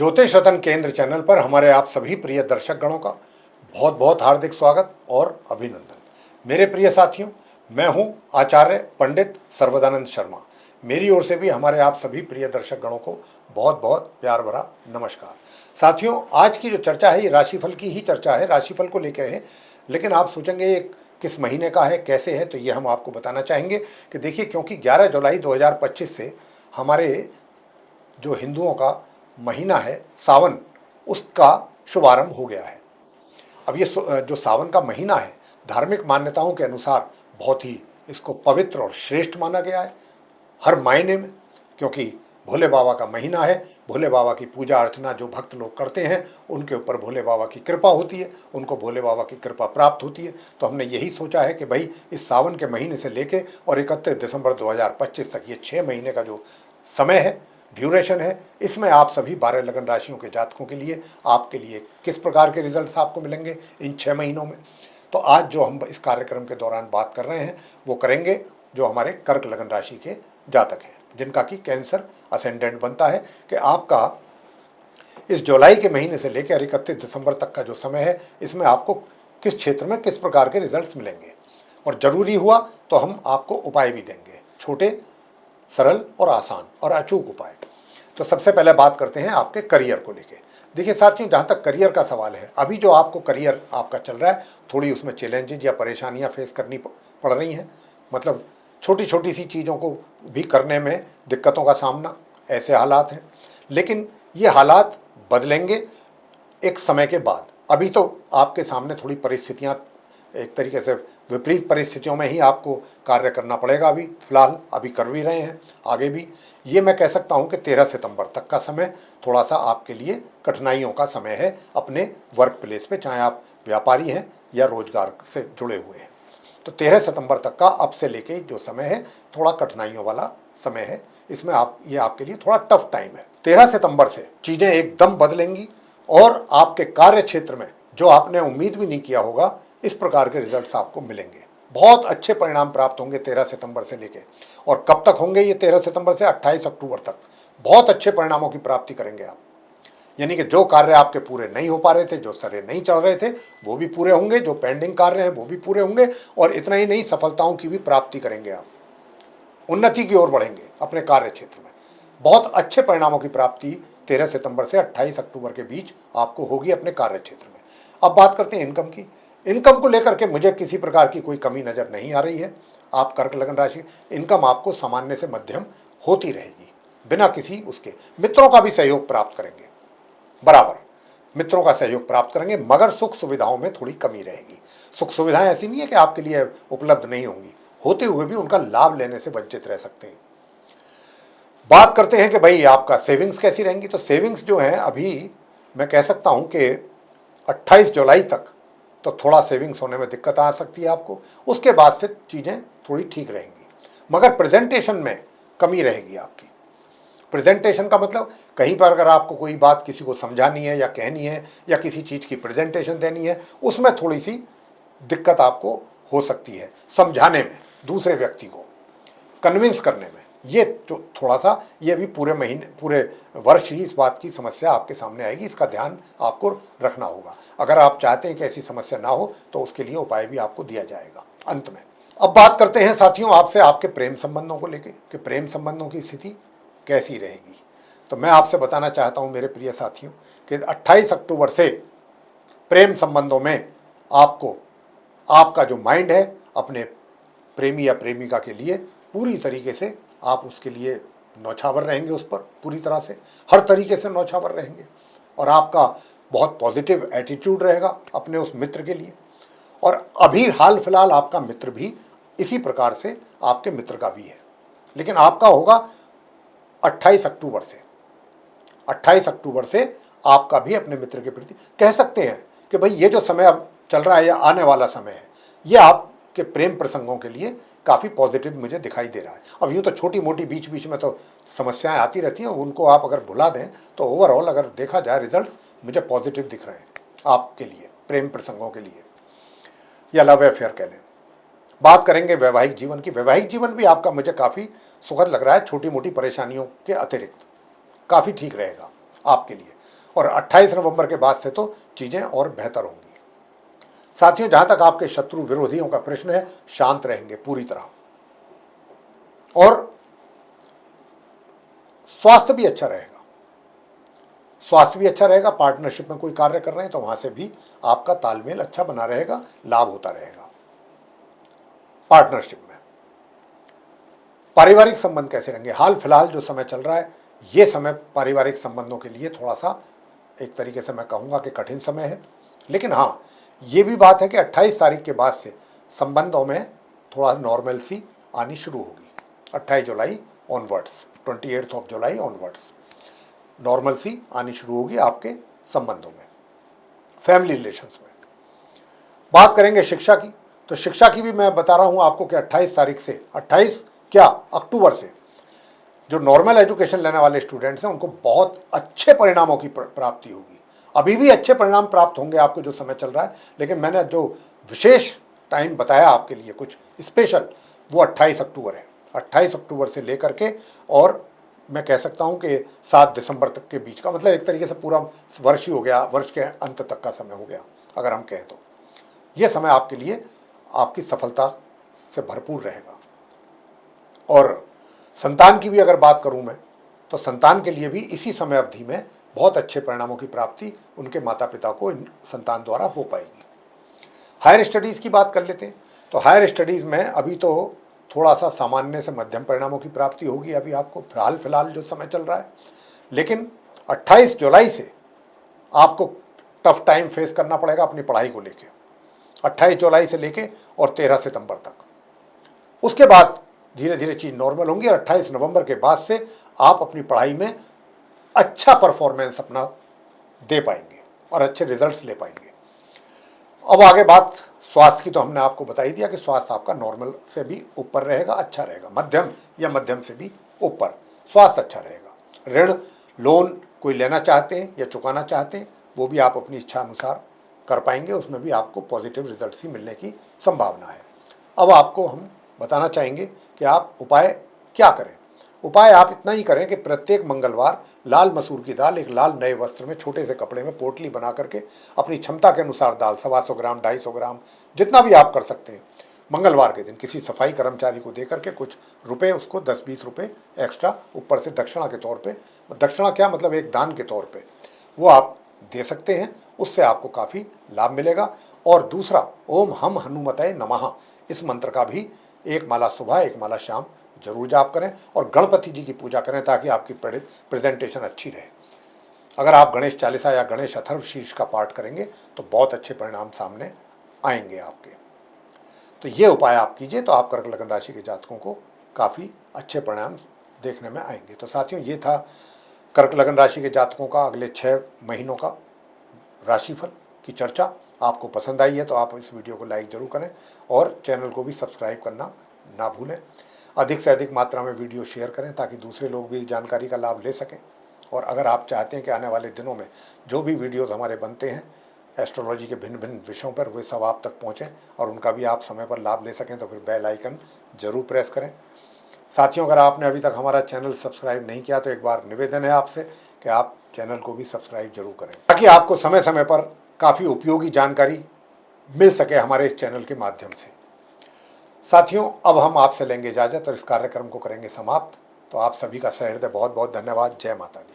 ज्योतिष रतन केंद्र चैनल पर हमारे आप सभी प्रिय दर्शक गणों का बहुत बहुत हार्दिक स्वागत और अभिनंदन। मेरे प्रिय साथियों, मैं हूं आचार्य पंडित सर्वदानंद शर्मा। मेरी ओर से भी हमारे आप सभी प्रिय दर्शक गणों को बहुत बहुत प्यार भरा नमस्कार। साथियों, आज की जो चर्चा है ये राशिफल की ही चर्चा है, राशिफल को लेकर है। लेकिन आप सोचेंगे ये किस महीने का है, कैसे है, तो ये हम आपको बताना चाहेंगे कि देखिए, क्योंकि 11 जुलाई 2025 से हमारे जो हिंदुओं का महीना है सावन, उसका शुभारंभ हो गया है। अब ये जो सावन का महीना है, धार्मिक मान्यताओं के अनुसार बहुत ही इसको पवित्र और श्रेष्ठ माना गया है हर मायने में, क्योंकि भोले बाबा का महीना है। भोले बाबा की पूजा अर्चना जो भक्त लोग करते हैं उनके ऊपर भोले बाबा की कृपा होती है, उनको भोले बाबा की कृपा प्राप्त होती है। तो हमने यही सोचा है कि भाई इस सावन के महीने से लेके और 31 दिसंबर 2025 तक ये 6 महीने का जो समय है, ड्यूरेशन है, इसमें आप सभी 12 लगन राशियों के जातकों के लिए आपके लिए किस प्रकार के रिजल्ट्स आपको मिलेंगे इन 6 महीनों में। तो आज जो हम इस कार्यक्रम के दौरान बात कर रहे हैं वो करेंगे जो हमारे कर्क लगन राशि के जातक हैं, जिनका कि कैंसर असेंडेंट बनता है कि आपका इस जुलाई के महीने से लेकर 31 दिसंबर तक का जो समय है, इसमें आपको किस क्षेत्र में किस प्रकार के रिजल्ट्स मिलेंगे। और ज़रूरी हुआ तो हम आपको उपाय भी देंगे, छोटे, सरल और आसान और अचूक उपाय। तो सबसे पहले बात करते हैं आपके करियर को लेके। देखिए साथियों, जहाँ तक करियर का सवाल है, अभी जो आपको करियर आपका चल रहा है, थोड़ी उसमें चैलेंजेज या परेशानियाँ फेस करनी पड़ रही हैं। मतलब छोटी छोटी सी चीज़ों को भी करने में दिक्कतों का सामना, ऐसे हालात हैं। लेकिन ये हालात बदलेंगे एक समय के बाद। अभी तो आपके सामने थोड़ी परिस्थितियाँ, एक तरीके से विपरीत परिस्थितियों में ही आपको कार्य करना पड़ेगा। अभी फिलहाल अभी कर भी रहे हैं, आगे भी। ये मैं कह सकता हूँ कि 13 सितंबर तक का समय थोड़ा सा आपके लिए कठिनाइयों का समय है अपने वर्क प्लेस पे, चाहे आप व्यापारी हैं या रोजगार से जुड़े हुए हैं। तो 13 सितंबर तक का अब से लेके जो समय है थोड़ा कठिनाइयों वाला समय है। इसमें ये आपके लिए थोड़ा टफ टाइम है। 13 सितंबर से चीज़ें एकदम बदलेंगी और आपके कार्य क्षेत्र में जो आपने उम्मीद भी नहीं किया होगा, इस प्रकार के रिजल्ट्स आपको मिलेंगे। बहुत अच्छे परिणाम प्राप्त होंगे 13 सितंबर से लेके। और कब तक होंगे ये? 13 सितंबर से 28 अक्टूबर तक बहुत अच्छे परिणामों की प्राप्ति करेंगे आप। यानी कि जो कार्य आपके पूरे नहीं हो पा रहे थे, जो सरे नहीं चढ़ रहे थे, वो भी पूरे होंगे, जो पेंडिंग कार्य हैं वो भी पूरे होंगे। और इतना ही नहीं, सफलताओं की भी प्राप्ति करेंगे आप, उन्नति की ओर बढ़ेंगे अपने कार्य क्षेत्र में। बहुत अच्छे परिणामों की प्राप्ति 13 सितंबर से 28 अक्टूबर के बीच आपको होगी अपने कार्य क्षेत्र में। अब बात करते हैं इनकम की। इनकम को लेकर के मुझे किसी प्रकार की कोई कमी नज़र नहीं आ रही है। आप कर्क लगन राशि, इनकम आपको सामान्य से मध्यम होती रहेगी, बिना किसी उसके। मित्रों का भी सहयोग प्राप्त करेंगे, बराबर मित्रों का सहयोग प्राप्त करेंगे, मगर सुख सुविधाओं में थोड़ी कमी रहेगी। सुख सुविधाएं ऐसी नहीं है कि आपके लिए उपलब्ध नहीं होंगी, होते हुए भी उनका लाभ लेने से वंचित रह सकते हैं। बात करते हैं कि भाई आपका सेविंग्स कैसी रहेंगी। तो सेविंग्स जो है, अभी मैं कह सकता हूं कि 28 जुलाई तक तो थोड़ा सेविंग्स होने में दिक्कत आ सकती है आपको। उसके बाद से चीज़ें थोड़ी ठीक रहेंगी, मगर प्रेजेंटेशन में कमी रहेगी आपकी। प्रेजेंटेशन का मतलब, कहीं पर अगर आपको कोई बात किसी को समझानी है या कहनी है या किसी चीज़ की प्रेजेंटेशन देनी है, उसमें थोड़ी सी दिक्कत आपको हो सकती है। समझाने में, दूसरे व्यक्ति को कन्विंस करने में, ये जो थोड़ा सा, ये भी पूरे महीने, पूरे वर्ष ही इस बात की समस्या आपके सामने आएगी। इसका ध्यान आपको रखना होगा। अगर आप चाहते हैं कि ऐसी समस्या ना हो तो उसके लिए उपाय भी आपको दिया जाएगा अंत में। अब बात करते हैं साथियों आपसे आपके प्रेम संबंधों को लेकर कि प्रेम संबंधों की स्थिति कैसी रहेगी। तो मैं आपसे बताना चाहता हूं मेरे प्रिय साथियों कि 28 अक्टूबर से प्रेम संबंधों में आपको, आपका जो माइंड है अपने प्रेमी या प्रेमिका के लिए पूरी तरीके से, आप उसके लिए नौछावर रहेंगे, उस पर पूरी तरह से, हर तरीके से नौछावर रहेंगे। और आपका बहुत पॉजिटिव एटीट्यूड रहेगा अपने उस मित्र के लिए। और अभी हाल फिलहाल आपका मित्र भी इसी प्रकार से आपके मित्र का भी है, लेकिन आपका होगा 28 अक्टूबर से। 28 अक्टूबर से आपका भी अपने मित्र के प्रति, कह सकते हैं कि भाई ये जो समय अब चल रहा है या आने वाला समय है, ये आपके प्रेम प्रसंगों के लिए काफ़ी पॉजिटिव मुझे दिखाई दे रहा है। अब यूँ तो छोटी मोटी बीच बीच में तो समस्याएं आती रहती हैं, उनको आप अगर भुला दें तो ओवरऑल अगर देखा जाए रिजल्ट मुझे पॉजिटिव दिख रहे हैं आपके लिए, प्रेम प्रसंगों के लिए, या लव अफेयर कह लें। बात करेंगे वैवाहिक जीवन की। वैवाहिक जीवन भी आपका मुझे काफ़ी सुखद लग रहा है, छोटी मोटी परेशानियों के अतिरिक्त काफ़ी ठीक रहेगा आपके लिए। और 28 नवंबर के बाद से तो चीज़ें और बेहतर होंगी। साथियों, जहां तक आपके शत्रु विरोधियों का प्रश्न है, शांत रहेंगे पूरी तरह, और स्वास्थ्य भी अच्छा रहेगा। स्वास्थ्य भी अच्छा रहेगा। पार्टनरशिप में कोई कार्य कर रहे हैं तो वहां से भी आपका तालमेल अच्छा बना रहेगा, लाभ होता रहेगा। पार्टनरशिप में पारिवारिक संबंध कैसे रहेंगे? हाल फिलहाल जो समय चल रहा है, ये समय पारिवारिक संबंधों के लिए थोड़ा सा एक तरीके से मैं कहूँगा कि कठिन समय है। लेकिन हाँ, ये भी बात है कि 28 तारीख के बाद से संबंधों में थोड़ा नॉर्मलसी आनी शुरू होगी। 28 July onwards, 28 of July onwards normalcy आनी शुरू होगी आपके संबंधों में, फैमिली रिलेशंस में। बात करेंगे शिक्षा की, तो शिक्षा की भी मैं बता रहा हूँ आपको कि 28 तारीख से, 28 क्या, अक्टूबर से जो नॉर्मल एजुकेशन लेने वाले स्टूडेंट्स हैं उनको बहुत अच्छे परिणामों की प्राप्ति होगी। अभी भी अच्छे परिणाम प्राप्त होंगे आपको जो समय चल रहा है, लेकिन मैंने जो विशेष टाइम बताया आपके लिए कुछ स्पेशल, वो 28 अक्टूबर है। 28 अक्टूबर से लेकर के, और मैं कह सकता हूं कि 7 दिसंबर तक के बीच का, मतलब एक तरीके से पूरा वर्ष ही हो गया, वर्ष के अंत तक का समय हो गया अगर हम कहें तो। यह समय आपके लिए आपकी सफलता से भरपूर रहेगा। और संतान की भी अगर बात करूं मैं, तो संतान के लिए भी इसी समय अवधि में बहुत अच्छे परिणामों की प्राप्ति उनके माता पिता को इन संतान द्वारा हो पाएगी। हायर स्टडीज़ की बात कर लेते हैं, तो हायर स्टडीज़ में अभी तो थोड़ा सा सामान्य से मध्यम परिणामों की प्राप्ति होगी अभी आपको, फिलहाल जो समय चल रहा है। लेकिन 28 जुलाई से आपको टफ टाइम फेस करना पड़ेगा अपनी पढ़ाई को लेके, 28 जुलाई से लेके और 13 सितंबर तक। उसके बाद धीरे धीरे चीज़ नॉर्मल होंगी और 28 नवंबर के बाद से आप अपनी पढ़ाई में अच्छा परफॉर्मेंस अपना दे पाएंगे और अच्छे रिजल्ट्स ले पाएंगे। अब आगे बात स्वास्थ्य की, तो हमने आपको बता ही दिया कि स्वास्थ्य आपका नॉर्मल से भी ऊपर रहेगा, अच्छा रहेगा, मध्यम या मध्यम से भी ऊपर स्वास्थ्य अच्छा रहेगा। ऋण लोन कोई लेना चाहते हैं या चुकाना चाहते हैं, वो भी आप अपनी इच्छा अनुसार कर पाएंगे, उसमें भी आपको पॉजिटिव रिजल्ट्स ही मिलने की संभावना है। अब आपको हम बताना चाहेंगे कि आप उपाय क्या करें। उपाय आप इतना ही करें कि प्रत्येक मंगलवार लाल मसूर की दाल एक लाल नए वस्त्र में छोटे से कपड़े में पोटली बना करके अपनी क्षमता के अनुसार दाल 125 ग्राम 250 ग्राम जितना भी आप कर सकते हैं, मंगलवार के दिन किसी सफाई कर्मचारी को दे करके कुछ रुपए, उसको 10-20 रुपये एक्स्ट्रा ऊपर से दक्षिणा के तौर पे, दक्षिणा क्या मतलब एक दान के तौर पे, वो आप दे सकते हैं। उससे आपको काफ़ी लाभ मिलेगा। और दूसरा, ओम हम हनुमतये नमः, इस मंत्र का भी एक माला सुबह एक माला शाम जरूर जाप करें और गणपति जी की पूजा करें ताकि आपकी प्रेजेंटेशन अच्छी रहे। अगर आप गणेश चालीसा या गणेश अथर्वशीर्ष का पाठ करेंगे तो बहुत अच्छे परिणाम सामने आएंगे आपके। तो ये उपाय आप कीजिए तो आप कर्क लगन राशि के जातकों को काफ़ी अच्छे परिणाम देखने में आएंगे। तो साथियों, ये था कर्क लगन राशि के जातकों का अगले 6 महीनों का राशिफल की चर्चा। आपको पसंद आई है तो आप इस वीडियो को लाइक जरूर करें और चैनल को भी सब्सक्राइब करना ना भूलें। अधिक से अधिक मात्रा में वीडियो शेयर करें ताकि दूसरे लोग भी जानकारी का लाभ ले सकें। और अगर आप चाहते हैं कि आने वाले दिनों में जो भी वीडियोस हमारे बनते हैं एस्ट्रोलॉजी के भिन्न भिन्न विषयों पर, वे सब आप तक पहुँचें और उनका भी आप समय पर लाभ ले सकें, तो फिर बेल आइकन जरूर प्रेस करें। साथियों, अगर आपने अभी तक हमारा चैनल सब्सक्राइब नहीं किया तो एक बार निवेदन है आपसे कि आप चैनल को भी सब्सक्राइब जरूर करें ताकि आपको समय समय पर काफ़ी उपयोगी जानकारी मिल सके हमारे इस चैनल के माध्यम से। साथियों, अब हम आपसे लेंगे इजाज़त और इस कार्यक्रम को करेंगे समाप्त। तो आप सभी का सहृदय बहुत बहुत धन्यवाद। जय माता दी।